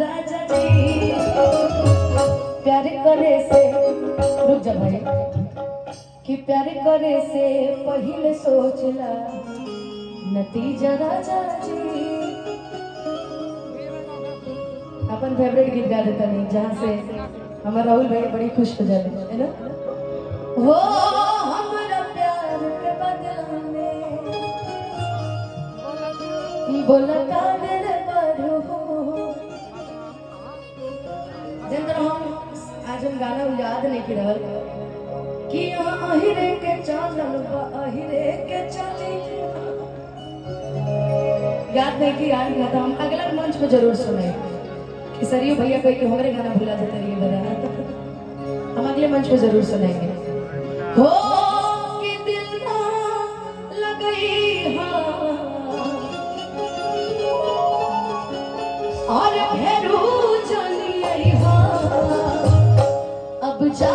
राजा जी प्यार करे से रुक जा भाई कि प्यार करे से पहले सोचला नतीजा राजा जी। अपन फेवरेट गीत गा देता नहीं जहाँ से हमारा राहुल भाई बड़ी खुश हो जाते है ना। हो हमारा प्यार के बदला में बोला काबिल बड़ो जिंदर हम आज हम गाना याद नहीं की रहल कि अहिरे के चालन अहिरे के चली याद नहीं की याद था। हम अगला मंच पे जरूर सुने कि सरयू भैया कोई कि हमारे गाना भुला देते रहिए बना हम अगले मंच पे जरूर सुनेंगे। हो कि दिल ना लगई और भेरू चली अब जा